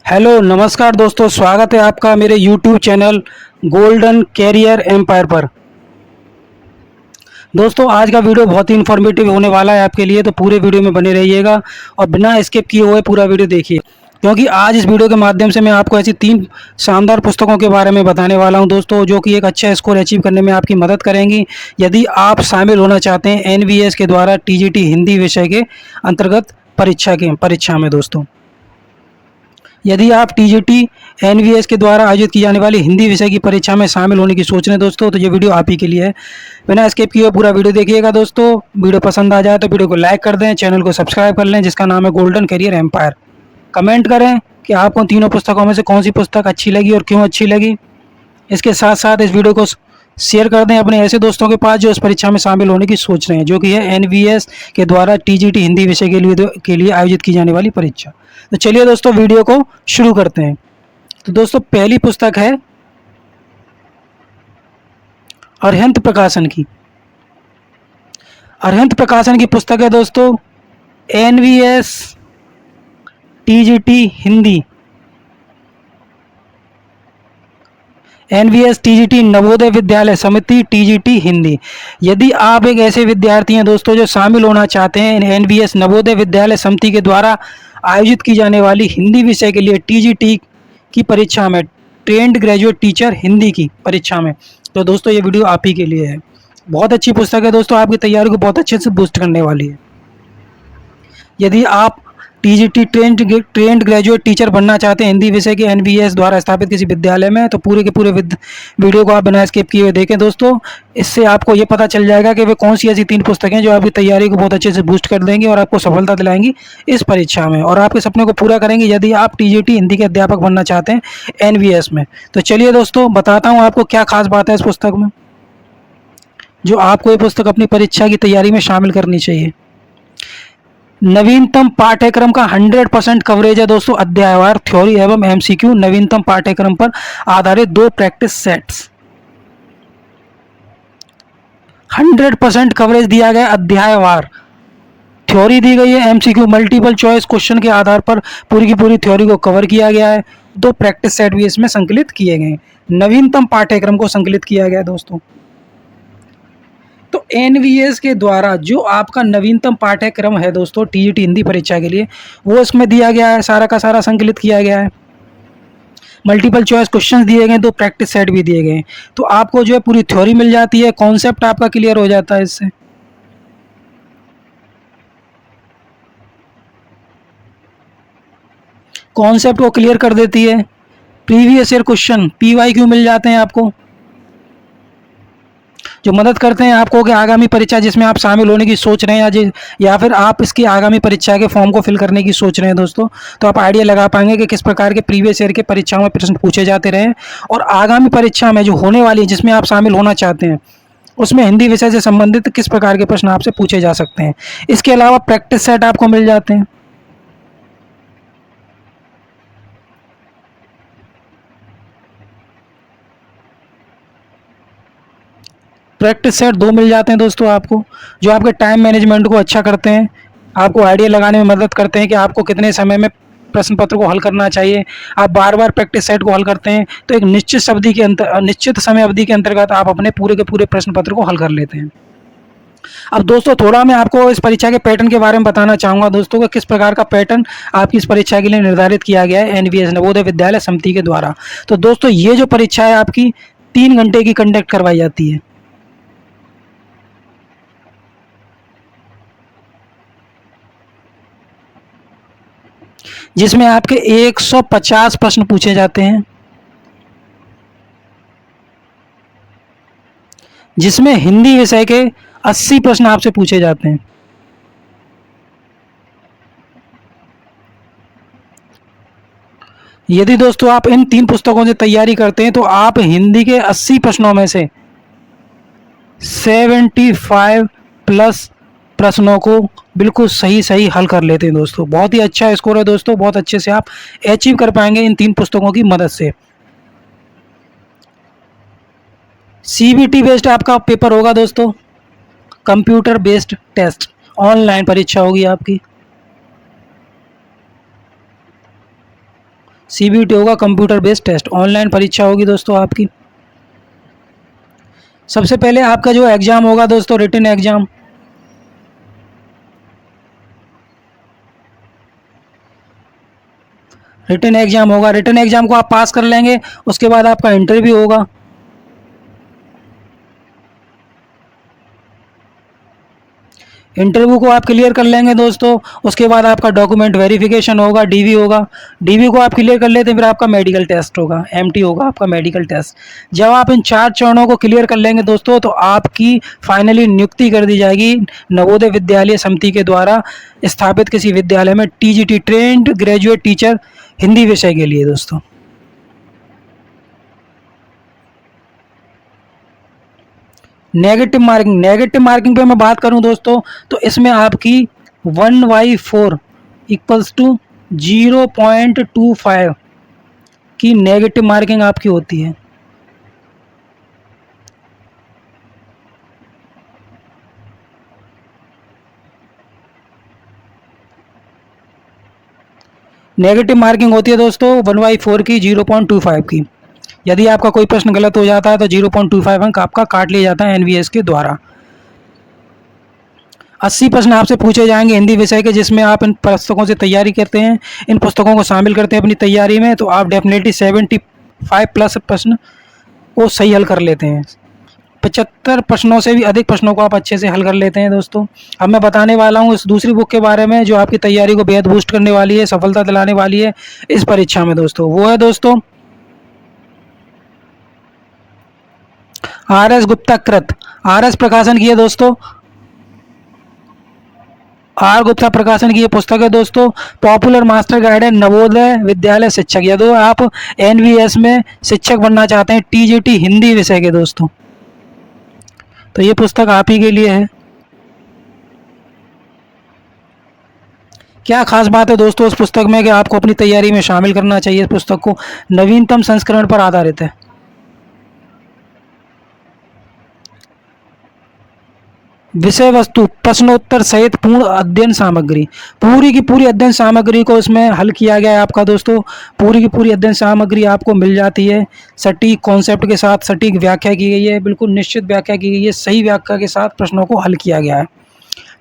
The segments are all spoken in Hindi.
हेलो नमस्कार दोस्तों, स्वागत है आपका मेरे YouTube channel golden career empire पर। दोस्तों आज का वीडियो बहुत ही इन्फॉर्मेटिव होने वाला है आपके लिए, तो पूरे वीडियो में बने रहिएगा और बिना स्किप किए हुए पूरा वीडियो देखिए, क्योंकि आज इस वीडियो के माध्यम से मैं आपको ऐसी 3 शानदार पुस्तकों के बारे में बताने वाला हूं दोस्तों, जो कि एक अच्छा स्कोर अचीव करने में आपकी मदद करेंगी यदि आप शामिल होना चाहते हैं एनवीएस के द्वारा टीजीटी हिंदी विषय के अंतर्गत परीक्षा में दोस्तों। यदि आप टीजीटी एनवीएस के द्वारा आयोजित की जाने वाली हिंदी विषय की परीक्षा में शामिल होने की सोच रहे हैं दोस्तों, तो ये वीडियो आप ही के लिए है। बिना स्किप किए पूरा वीडियो देखिएगा दोस्तों। वीडियो पसंद आ जाए तो वीडियो को लाइक कर दें, चैनल को सब्सक्राइब कर लें जिसका नाम है गोल्डन कैरियर एम्पायर। कमेंट करें कि आपको तीनों पुस्तकों में से कौन सी पुस्तक अच्छी लगी और क्यों अच्छी लगी। इसके साथ साथ इस वीडियो को शेयर कर दें अपने ऐसे दोस्तों के पास जो इस परीक्षा में शामिल होने की सोच रहे हैं, जो कि है एनवीएस के द्वारा टीजीटी हिंदी विषय के लिए आयोजित की जाने वाली परीक्षा। तो चलिए दोस्तों वीडियो को शुरू करते हैं। तो दोस्तों पहली पुस्तक है अरिहंत प्रकाशन की। अरिहंत प्रकाशन की पुस्तक है दोस्तों NVS TGT Hindi, NVS TGT Navodaya Vidyalaya Samiti TGT Hindi. यदि आप एक ऐसे विद्यार्थी हैं दोस्तों जो शामिल होना चाहते हैं एनवीएस नवोदय विद्यालय समिति के द्वारा आयोजित की जाने वाली हिंदी विषय के लिए टीजीटी की परीक्षा में, ट्रेंड ग्रेजुएट टीचर हिंदी की परीक्षा में, तो दोस्तों ये वीडियो आप ही के लिए है। बहुत अच्छी पुस्तक है दोस्तों, आपकी तैयारी को बहुत अच्छे से बूस्ट करने वाली है। यदि आप टीजीटी ट्रेंड ग्रेजुएट टीचर बनना चाहते हैं हिंदी विषय के एनवीएस द्वारा स्थापित किसी विद्यालय में, तो पूरे के पूरे वीडियो को आप बिना स्किप किए हुए देखें दोस्तों। इससे आपको ये पता चल जाएगा कि वे कौन सी ऐसी 3 पुस्तकें जो आपकी तैयारी को बहुत अच्छे से बूस्ट कर देंगी और आपको सफलता दिलाएंगी इस परीक्षा में, और आपके सपने को पूरा करेंगी यदि आप टीजीटी हिंदी के अध्यापक बनना चाहते हैं एनवीएस में। तो चलिए दोस्तों बताता हूँ आपको क्या खास बात है इस पुस्तक में, जो आपको ये पुस्तक अपनी परीक्षा की तैयारी में शामिल करनी चाहिए। नवीनतम पाठ्यक्रम का 100% कवरेज है दोस्तों, अध्यायवार थ्योरी एवं एमसीक्यू नवीनतम पाठ्यक्रम पर आधारित 2 प्रैक्टिस सेट्स। 100% कवरेज दिया गया, अध्यायवार थ्योरी दी गई है, एमसीक्यू मल्टीपल चॉइस क्वेश्चन के आधार पर पूरी की पूरी थ्योरी को कवर किया गया है। 2 प्रैक्टिस सेट भी इसमें संकलित किए गए हैं। नवीनतम पाठ्यक्रम को संकलित किया गया है दोस्तों। तो एनवीएस के द्वारा जो आपका नवीनतम पाठ्यक्रम है दोस्तों टीजीटी हिंदी परीक्षा के लिए, वो इसमें दिया गया है, सारा का सारा संकलित किया गया है। मल्टीपल चॉइस क्वेश्चंस दिए गए, 2 प्रैक्टिस सेट भी दिए गए हैं। तो आपको जो है पूरी थ्योरी मिल जाती है, कॉन्सेप्ट आपका क्लियर हो जाता है इससे। कॉन्सेप्ट को क्लियर कर देती है। प्रीवियस ईयर क्वेश्चन पीवाईक्यू मिल जाते हैं आपको, जो मदद करते हैं आपको कि आगामी परीक्षा जिसमें आप शामिल होने की सोच रहे हैं या फिर आप इसकी आगामी परीक्षा के फॉर्म को फिल करने की सोच रहे हैं दोस्तों, तो आप आइडिया लगा पाएंगे कि किस प्रकार के प्रीवियस ईयर के परीक्षाओं में प्रश्न पूछे जाते रहे और आगामी परीक्षा में जो होने वाली है जिसमें आप शामिल होना चाहते हैं उसमें हिंदी विषय से संबंधित किस प्रकार के प्रश्न आपसे पूछे जा सकते हैं। इसके अलावा प्रैक्टिस सेट आपको मिल जाते हैं। प्रैक्टिस सेट 2 मिल जाते हैं दोस्तों आपको, जो आपके टाइम मैनेजमेंट को अच्छा करते हैं, आपको आइडिया लगाने में मदद करते हैं कि आपको कितने समय में प्रश्न पत्र को हल करना चाहिए। आप बार बार प्रैक्टिस सेट को हल करते हैं तो एक निश्चित समय अवधि के अंतर्गत आप अपने पूरे के पूरे प्रश्न पत्र को हल कर लेते हैं। अब दोस्तों थोड़ा मैं आपको इस परीक्षा के पैटर्न के बारे में बताना चाहूँगा दोस्तों कि किस प्रकार का पैटर्न आपकी इस परीक्षा के लिए निर्धारित किया गया है एनवीएस नवोदय विद्यालय समिति के द्वारा। तो दोस्तों ये जो परीक्षा है आपकी 3 घंटे की कंडक्ट करवाई जाती है, जिसमें आपके 150 प्रश्न पूछे जाते हैं, जिसमें हिंदी विषय के 80 प्रश्न आपसे पूछे जाते हैं। यदि दोस्तों आप इन 3 पुस्तकों से तैयारी करते हैं तो आप हिंदी के 80 प्रश्नों में से 75 प्लस प्रश्नों को बिल्कुल सही हल कर लेते हैं दोस्तों। बहुत ही अच्छा स्कोर है दोस्तों, बहुत अच्छे से आप अचीव कर पाएंगे इन 3 पुस्तकों की मदद से। सीबीटी बेस्ड आपका पेपर होगा दोस्तों, कंप्यूटर बेस्ड टेस्ट, ऑनलाइन परीक्षा होगी आपकी। CBT होगा, कंप्यूटर बेस्ड टेस्ट, ऑनलाइन परीक्षा होगी दोस्तों आपकी। सबसे पहले आपका जो एग्ज़ाम होगा दोस्तों, रिटन एग्ज़ाम, रिटन एग्ज़ाम होगा। रिटन एग्ज़ाम को आप पास कर लेंगे, उसके बाद आपका इंटरव्यू होगा। इंटरव्यू को आप क्लियर कर लेंगे दोस्तों, उसके बाद आपका डॉक्यूमेंट वेरिफिकेशन होगा, DV होगा। DV को आप क्लियर कर लेते हैं, फिर आपका मेडिकल टेस्ट होगा, MT होगा आपका मेडिकल टेस्ट। जब आप इन 4 चरणों को क्लियर कर लेंगे दोस्तों, तो आपकी फाइनली नियुक्ति कर दी जाएगी नवोदय विद्यालय समिति के द्वारा स्थापित किसी विद्यालय में TGT, trained graduate teacher, Hindi विषय के लिए दोस्तों। नेगेटिव मार्किंग पे मैं बात करूं दोस्तों, तो इसमें आपकी 1/4 इक्वल्स टू 0.25 की नेगेटिव मार्किंग आपकी होती है। नेगेटिव मार्किंग होती है दोस्तों 1/4 की, 0.25 की। यदि आपका कोई प्रश्न गलत हो जाता है तो 0.25 अंक आपका काट लिया जाता है NVS के द्वारा। 80 प्रश्न आपसे पूछे जाएंगे हिंदी विषय के, जिसमें आप इन पुस्तकों से तैयारी करते हैं, इन पुस्तकों को शामिल करते हैं अपनी तैयारी में, तो आप डेफिनेटली 75 प्लस प्रश्न को सही हल कर लेते हैं। 75 प्रश्नों से भी अधिक प्रश्नों को आप अच्छे से हल कर लेते हैं दोस्तों। अब मैं बताने वाला हूँ इस दूसरी बुक के बारे में, जो आपकी तैयारी को बेहद बूस्ट करने वाली है, सफलता दिलाने वाली है इस परीक्षा में दोस्तों। वो है दोस्तों RS गुप्ता कृत, RS प्रकाशन की है दोस्तों, R गुप्ता प्रकाशन की ये पुस्तक है दोस्तों। पॉपुलर मास्टर गाइड है नवोदय विद्यालय शिक्षक, यदि आप NVS में शिक्षक बनना चाहते हैं TGT हिंदी विषय के दोस्तों, तो ये पुस्तक आप ही के लिए है। क्या खास बात है दोस्तों इस पुस्तक में कि आपको अपनी तैयारी में शामिल करना चाहिए। इस पुस्तक को नवीनतम संस्करण पर आधारित है। विषय वस्तु, प्रश्नोत्तर सहित पूर्ण अध्ययन सामग्री, पूरी की पूरी अध्ययन सामग्री को इसमें हल किया गया है आपका दोस्तों। पूरी की पूरी अध्ययन सामग्री आपको मिल जाती है, सटीक कॉन्सेप्ट के साथ सटीक व्याख्या की गई है, बिल्कुल निश्चित व्याख्या की गई है, सही व्याख्या के साथ प्रश्नों को हल किया गया है,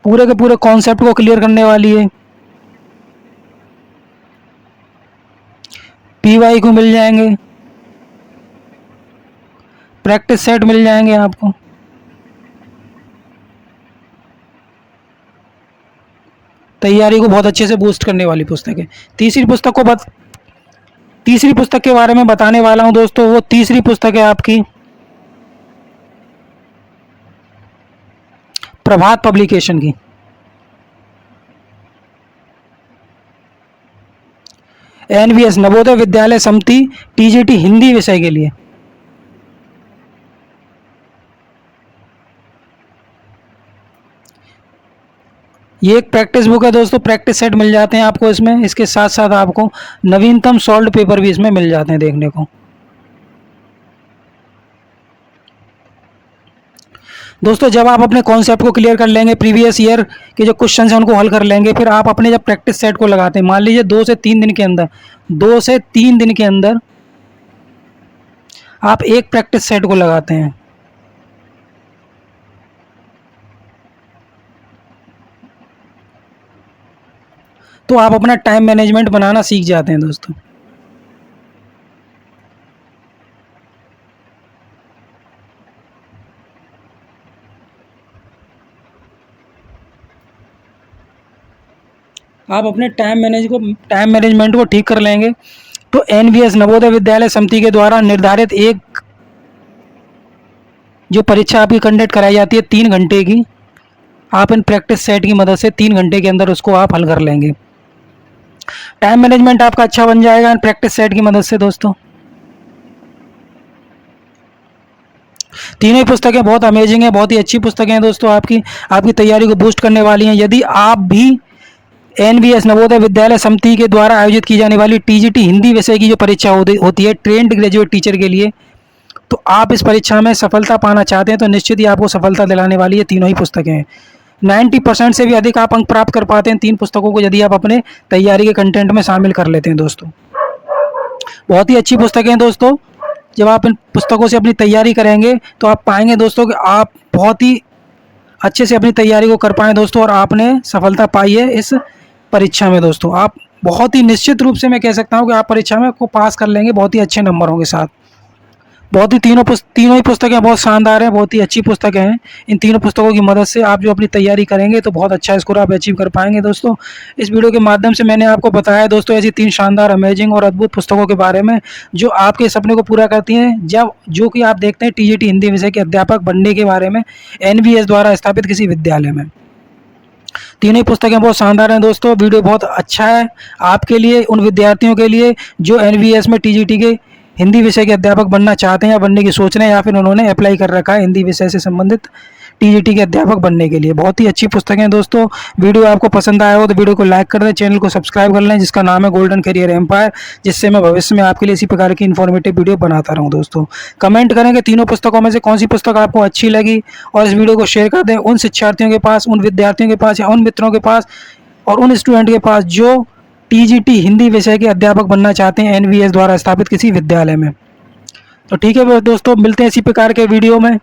पूरे के पूरे कॉन्सेप्ट को क्लियर करने वाली है। PY को मिल जाएंगे, प्रैक्टिस सेट मिल जाएंगे आपको। तैयारी को बहुत अच्छे से बूस्ट करने वाली पुस्तक है। तीसरी पुस्तक के बारे में बताने वाला हूं दोस्तों। वो तीसरी पुस्तक है आपकी प्रभात पब्लिकेशन की, NVS नवोदय विद्यालय समिति TGT हिंदी विषय के लिए। ये एक प्रैक्टिस बुक है दोस्तों, प्रैक्टिस सेट मिल जाते हैं आपको इसमें। इसके साथ साथ आपको नवीनतम सॉल्व पेपर भी इसमें मिल जाते हैं देखने को। दोस्तों जब आप अपने कॉन्सेप्ट को क्लियर कर लेंगे, प्रीवियस ईयर के जो क्वेश्चन हैं उनको हल कर लेंगे, फिर आप अपने जब प्रैक्टिस सेट को लगाते हैं, मान लीजिए 2 से 3 दिन के अंदर आप एक प्रैक्टिस सेट को लगाते हैं, तो आप अपना टाइम मैनेजमेंट बनाना सीख जाते हैं दोस्तों। आप अपने टाइम मैनेजमेंट को ठीक कर लेंगे, तो NVS नवोदय विद्यालय समिति के द्वारा निर्धारित एक जो परीक्षा आपकी कंडक्ट कराई जाती है 3 घंटे की, आप इन प्रैक्टिस सेट की मदद से 3 घंटे के अंदर उसको आप हल कर लेंगे। टाइम मैनेजमेंट आपका अच्छा बन जाएगा इन प्रैक्टिस सेट की मदद से दोस्तों। तीनों ही पुस्तकें बहुत अमेजिंग है, बहुत ही अच्छी पुस्तकें हैं दोस्तों, आपकी तैयारी को बूस्ट करने वाली हैं। यदि आप भी NVS नवोदय विद्यालय समिति के द्वारा आयोजित की जाने वाली TGT हिंदी विषय की जो परीक्षा होती है ट्रेंड ग्रेजुएट टीचर के लिए, तो आप इस परीक्षा में सफलता पाना चाहते हैं, तो निश्चित ही आपको सफलता दिलाने वाली है तीनों ही पुस्तकें। 90% से भी अधिक आप अंक प्राप्त कर पाते हैं 3 पुस्तकों को, यदि आप अपने तैयारी के कंटेंट में शामिल कर लेते हैं दोस्तों। बहुत ही अच्छी पुस्तकें हैं दोस्तों। जब आप इन पुस्तकों से अपनी तैयारी करेंगे तो आप पाएंगे दोस्तों कि आप बहुत ही अच्छे से अपनी तैयारी को कर पाएँ दोस्तों, और आपने सफलता पाई है इस परीक्षा में दोस्तों। आप बहुत ही निश्चित रूप से मैं कह सकता हूँ कि आप परीक्षा में को पास कर लेंगे बहुत ही अच्छे नंबरों के साथ। बहुत ही तीनों ही पुस्तकें बहुत शानदार हैं, बहुत ही अच्छी पुस्तकें हैं। इन तीनों पुस्तकों की मदद से आप जो अपनी तैयारी करेंगे तो बहुत अच्छा स्कोर आप अचीव कर पाएंगे दोस्तों। इस वीडियो के माध्यम से मैंने आपको बताया दोस्तों ऐसी 3 शानदार, अमेजिंग और अद्भुत पुस्तकों के बारे में जो आपके सपने को पूरा करती हैं, जब जो कि आप देखते हैं टीजीटी हिंदी विषय के अध्यापक बनने के बारे में एनवीएस द्वारा स्थापित किसी विद्यालय में। तीनों ही पुस्तकें बहुत शानदार हैं दोस्तों। वीडियो बहुत अच्छा है आपके लिए, उन विद्यार्थियों के लिए जो एनवीएस में टीजीटी के हिंदी विषय के अध्यापक बनना चाहते हैं या बनने की सोच रहे हैं, या फिर उन्होंने अप्लाई कर रखा है हिंदी विषय से संबंधित टीजीटी के अध्यापक बनने के लिए। बहुत ही अच्छी पुस्तकें हैं दोस्तों। वीडियो आपको पसंद आया हो तो वीडियो को लाइक कर दें, चैनल को सब्सक्राइब कर लें जिसका नाम है गोल्डन करियर एम्पायर, जिससे मैं भविष्य में आपके लिए इसी प्रकार की इन्फॉर्मेटिव वीडियो बनाता रहूं दोस्तों। कमेंट करें कि तीनों पुस्तकों में से कौन सी पुस्तक आपको अच्छी लगी, और इस वीडियो को शेयर कर दें उन शिक्षार्थियों के पास, उन विद्यार्थियों के पास, या उन मित्रों के पास और उन स्टूडेंट के पास जो टीजीटी हिंदी विषय के अध्यापक बनना चाहते हैं एनवीएस द्वारा स्थापित किसी विद्यालय में। तो ठीक है दोस्तों, मिलते हैं इसी प्रकार के वीडियो में।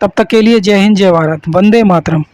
तब तक के लिए जय हिंद, जय भारत, वंदे मातरम।